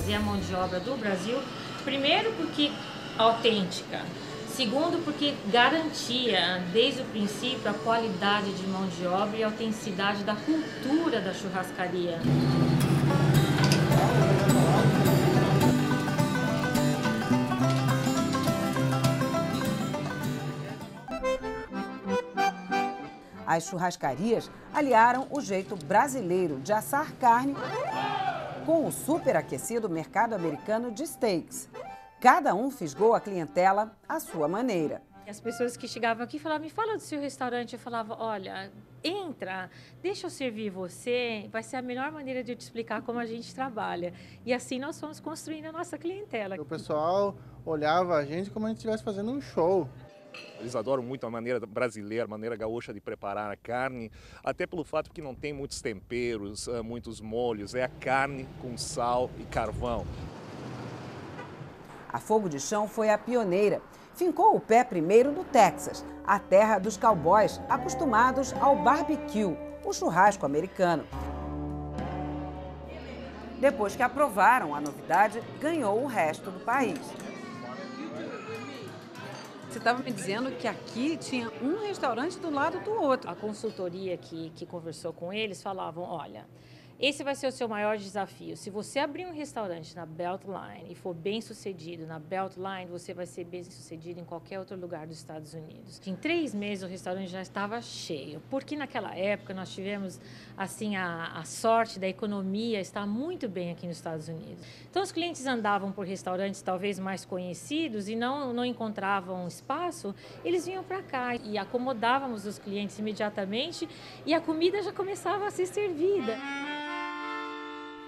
trazer a mão de obra do Brasil, primeiro porque autêntica, segundo porque garantia desde o princípio a qualidade de mão de obra e a autenticidade da cultura da churrascaria. As churrascarias aliaram o jeito brasileiro de assar carne com o superaquecido mercado americano de steaks. Cada um fisgou a clientela à sua maneira. As pessoas que chegavam aqui falavam, me fala do seu restaurante. Eu falava, olha, entra, deixa eu servir você, vai ser a melhor maneira de eu te explicar como a gente trabalha. E assim nós fomos construindo a nossa clientela. O pessoal olhava a gente como a gente estivesse fazendo um show. Eles adoram muito a maneira brasileira, a maneira gaúcha de preparar a carne, até pelo fato que não tem muitos temperos, muitos molhos, é a carne com sal e carvão. A Fogo de Chão foi a pioneira. Fincou o pé primeiro no Texas, a terra dos cowboys acostumados ao barbecue, o churrasco americano. Depois que aprovaram a novidade, ganhou o resto do país. Você estava me dizendo que aqui tinha um restaurante do lado do outro. A consultoria que conversou com eles falavam, olha, esse vai ser o seu maior desafio. Se você abrir um restaurante na Beltline e for bem sucedido na Beltline, você vai ser bem sucedido em qualquer outro lugar dos Estados Unidos. Em 3 meses o restaurante já estava cheio, porque naquela época nós tivemos assim a sorte da economia estar muito bem aqui nos Estados Unidos. Então os clientes andavam por restaurantes talvez mais conhecidos e não encontravam espaço, eles vinham para cá e acomodávamos os clientes imediatamente e a comida já começava a ser servida.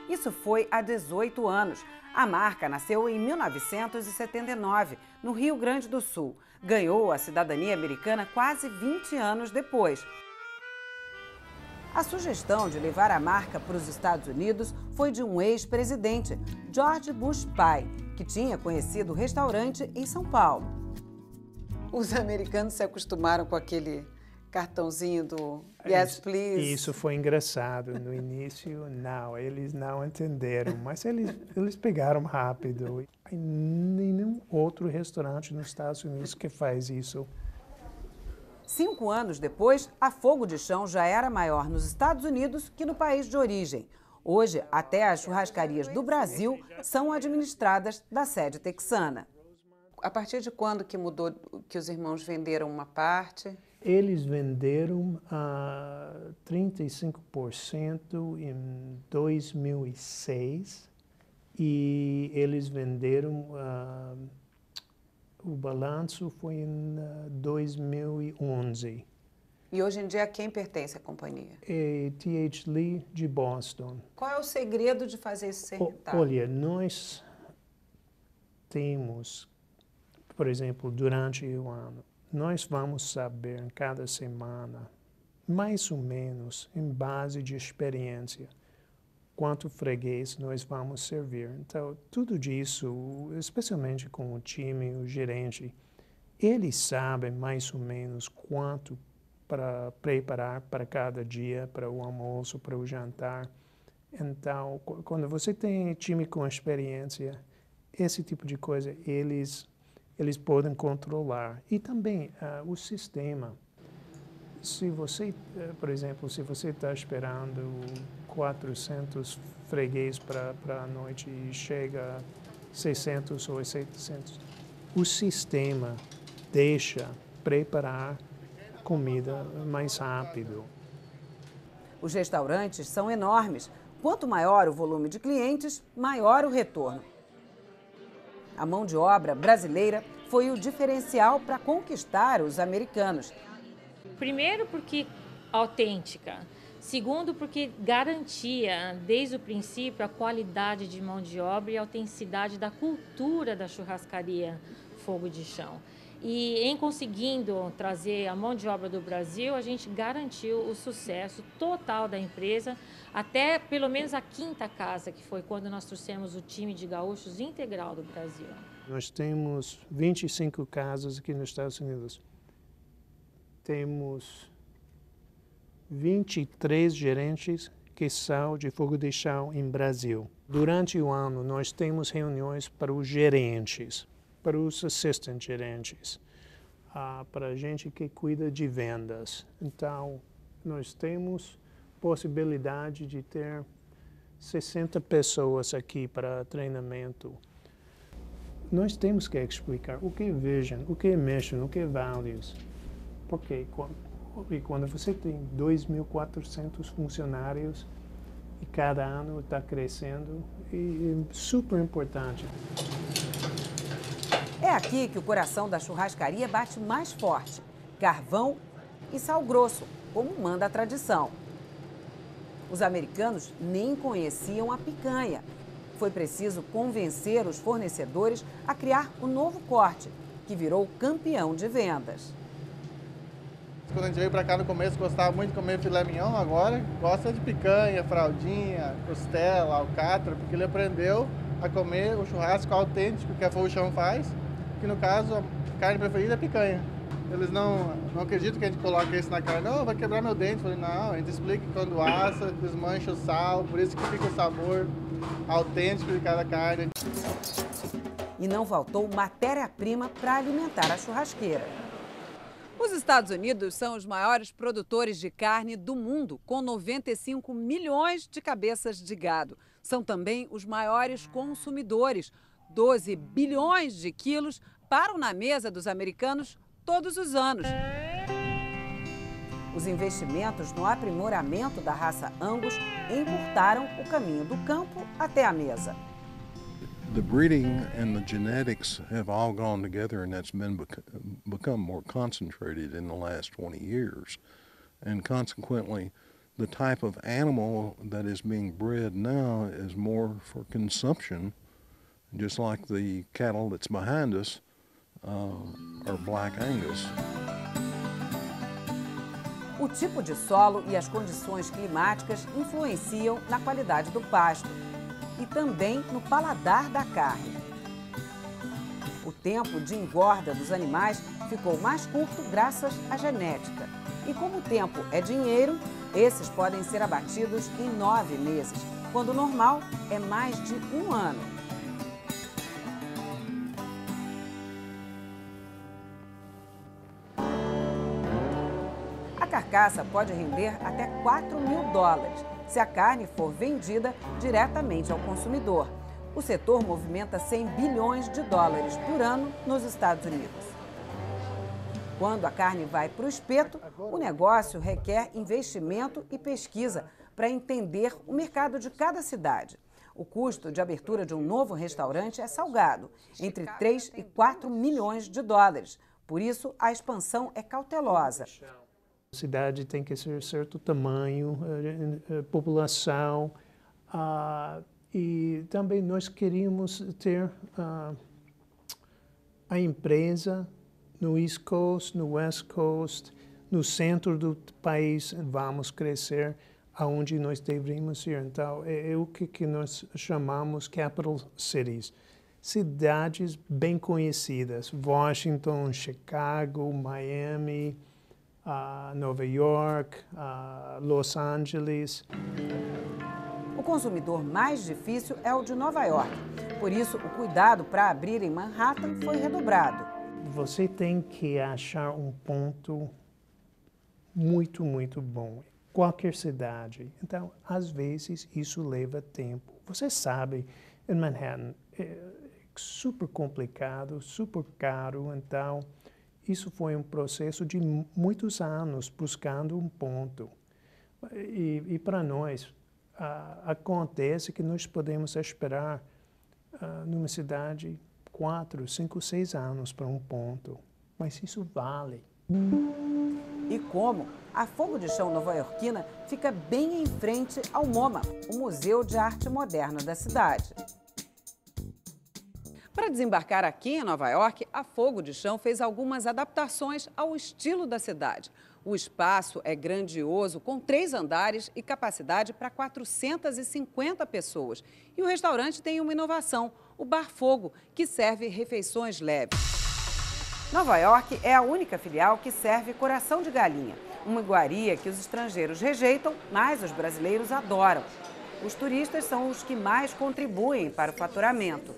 Isso foi há 18 anos. A marca nasceu em 1979, no Rio Grande do Sul. Ganhou a cidadania americana quase 20 anos depois. A sugestão de levar a marca para os Estados Unidos foi de um ex-presidente, George Bush pai, que tinha conhecido o restaurante em São Paulo. Os americanos se acostumaram com aquele cartãozinho do Yes, please. Isso foi engraçado. No início, eles não entenderam, mas eles pegaram rápido. Tem nenhum outro restaurante nos Estados Unidos que faz isso. 5 anos depois, a Fogo de Chão já era maior nos Estados Unidos que no país de origem. Hoje, até as churrascarias do Brasil são administradas da sede texana. A partir de quando que mudou, que os irmãos venderam uma parte? Eles venderam 35% em 2006 e eles venderam, o balanço foi em 2011. E hoje em dia a quem pertence a companhia? É T.H. Lee de Boston. Qual é o segredo de fazer isso ser rentável? Olha, nós temos, por exemplo, durante o ano, nós vamos saber em cada semana, mais ou menos, em base de experiência, quanto freguês nós vamos servir. Então, tudo disso, especialmente com o time, o gerente, eles sabem mais ou menos quanto para preparar para cada dia, para o almoço, para o jantar. Então, quando você tem time com experiência, esse tipo de coisa, eles podem controlar. E também o sistema. Se você, por exemplo, se você está esperando 400 freguês para a noite e chega a 600 ou 700, o sistema deixa preparar comida mais rápido. Os restaurantes são enormes. Quanto maior o volume de clientes, maior o retorno. A mão de obra brasileira foi o diferencial para conquistar os americanos. Primeiro porque autêntica, segundo porque garantia desde o princípio a qualidade de mão de obra e a autenticidade da cultura da churrascaria Fogo de Chão. E em conseguindo trazer a mão de obra do Brasil, a gente garantiu o sucesso total da empresa, até pelo menos a 5ª casa, que foi quando nós trouxemos o time de gaúchos integral do Brasil. Nós temos 25 casas aqui nos Estados Unidos. Temos 23 gerentes que são de Fogo de Chão em Brasil. Durante o ano, nós temos reuniões para os gerentes, para os assistant gerentes, para a gente que cuida de vendas. Então, nós temos possibilidade de ter 60 pessoas aqui para treinamento. Nós temos que explicar o que é vision, o que é mission, o que é values. Porque quando você tem 2.400 funcionários e cada ano está crescendo, é super importante. É aqui que o coração da churrascaria bate mais forte. Carvão e sal grosso, como manda a tradição. Os americanos nem conheciam a picanha. Foi preciso convencer os fornecedores a criar o novo corte, que virou campeão de vendas. Quando a gente veio para cá no começo, gostava muito de comer filé mignon, agora gosta de picanha, fraldinha, costela, alcatra, porque ele aprendeu a comer o churrasco autêntico que a Fogo de Chão faz, que no caso a carne preferida é picanha. Eles não acreditam que a gente coloca isso na carne, não, vai quebrar meu dente. Eu falei, não, a gente explica que quando assa, desmancha o sal, por isso que fica o sabor autêntico de cada carne. E não faltou matéria-prima para alimentar a churrasqueira. Os Estados Unidos são os maiores produtores de carne do mundo, com 95 milhões de cabeças de gado. São também os maiores consumidores. 12 bilhões de quilos param na mesa dos americanos todos os anos. Os investimentos no aprimoramento da raça Angus encurtaram o caminho do campo até a mesa. The breeding and the genetics have all gone together, and that's become more concentrated in the last 20 years. And consequently, the type of animal that is being bred now is more for consumption, just like the cattle that's behind us are Black Angus. O tipo de solo e as condições climáticas influenciam na qualidade do pasto e também no paladar da carne. O tempo de engorda dos animais ficou mais curto graças à genética. E como o tempo é dinheiro, esses podem ser abatidos em 9 meses, quando o normal é mais de 1 ano. A carcaça pode render até $4.000 se a carne for vendida diretamente ao consumidor. O setor movimenta $100 bilhões por ano nos Estados Unidos. Quando a carne vai para o espeto, o negócio requer investimento e pesquisa para entender o mercado de cada cidade. O custo de abertura de um novo restaurante é salgado, entre 3 e 4 milhões de dólares. Por isso, a expansão é cautelosa. A cidade tem que ser certo tamanho, população, e também nós queríamos ter a empresa no East Coast, no West Coast, no centro do país. Vamos crescer aonde nós deveríamos ir. Então, é o que nós chamamos capital cities. Cidades bem conhecidas, Washington, Chicago, Miami, Nova York, Los Angeles. O consumidor mais difícil é o de Nova York. Por isso, o cuidado para abrir em Manhattan foi redobrado. Você tem que achar um ponto muito, muito bom. Qualquer cidade. Então, às vezes, isso leva tempo. Você sabe, em Manhattan, é super complicado, super caro. Então, isso foi um processo de muitos anos buscando um ponto. E para nós, acontece que nós podemos esperar numa cidade 4, 5, 6 anos para um ponto. Mas isso vale. E como? A Fogo de Chão nova-iorquina fica bem em frente ao MoMA, o Museu de Arte Moderna da cidade. Para desembarcar aqui em Nova York, a Fogo de Chão fez algumas adaptações ao estilo da cidade. O espaço é grandioso, com 3 andares e capacidade para 450 pessoas. E o restaurante tem uma inovação, o Bar Fogo, que serve refeições leves. Nova York é a única filial que serve coração de galinha, uma iguaria que os estrangeiros rejeitam, mas os brasileiros adoram. Os turistas são os que mais contribuem para o faturamento.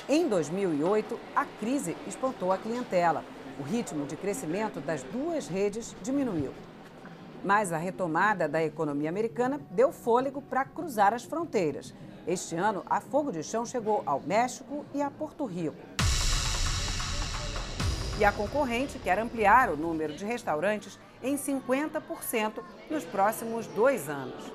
Em 2008, a crise espantou a clientela. O ritmo de crescimento das duas redes diminuiu. Mas a retomada da economia americana deu fôlego para cruzar as fronteiras. Este ano, a Fogo de Chão chegou ao México e a Porto Rico. E a concorrente quer ampliar o número de restaurantes em 50% nos próximos 2 anos.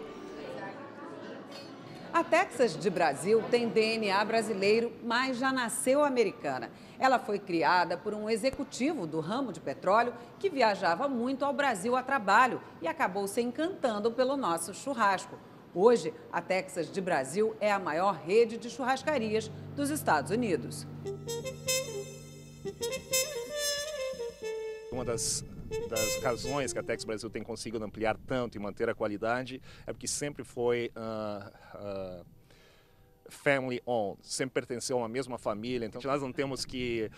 A Texas de Brasil tem DNA brasileiro, mas já nasceu americana. Ela foi criada por um executivo do ramo de petróleo que viajava muito ao Brasil a trabalho e acabou se encantando pelo nosso churrasco. Hoje, a Texas de Brasil é a maior rede de churrascarias dos Estados Unidos. Uma das razões que a Texas Brasil tem conseguido ampliar tanto e manter a qualidade é porque sempre foi family owned, sempre pertenceu a uma mesma família, então nós não temos que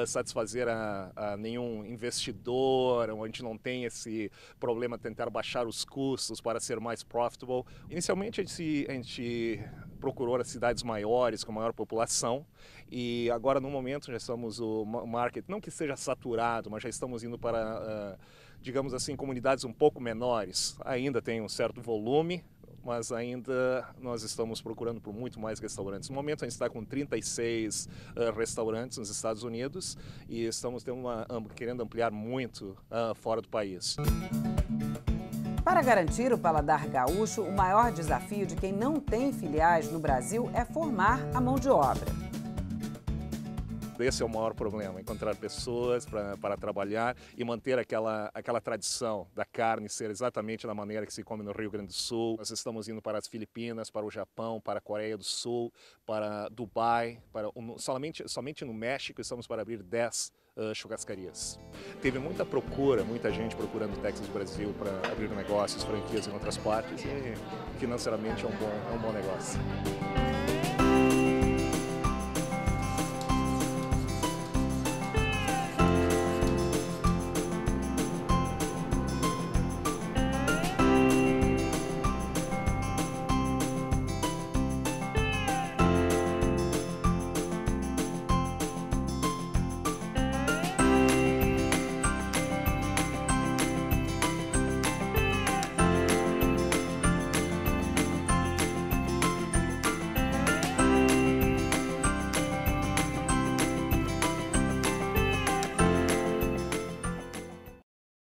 satisfazer a nenhum investidor, a gente não tem esse problema de tentar baixar os custos para ser mais profitable. Inicialmente a gente procurou as cidades maiores, com maior população, e agora no momento já estamos o market, não que seja saturado, mas já estamos indo para, digamos assim, comunidades um pouco menores. Ainda tem um certo volume, mas ainda nós estamos procurando por muito mais restaurantes. No momento a gente está com 36 restaurantes nos Estados Unidos e estamos querendo ampliar muito fora do país. Para garantir o paladar gaúcho, o maior desafio de quem não tem filiais no Brasil é formar a mão de obra. Esse é o maior problema, encontrar pessoas para trabalhar e manter aquela tradição da carne ser exatamente da maneira que se come no Rio Grande do Sul. Nós estamos indo para as Filipinas, para o Japão, para a Coreia do Sul, para Dubai, somente no México estamos para abrir 10 churrascarias. Teve muita procura, muita gente procurando o Texas Brasil para abrir negócios, franquias em outras partes e financeiramente é um bom negócio.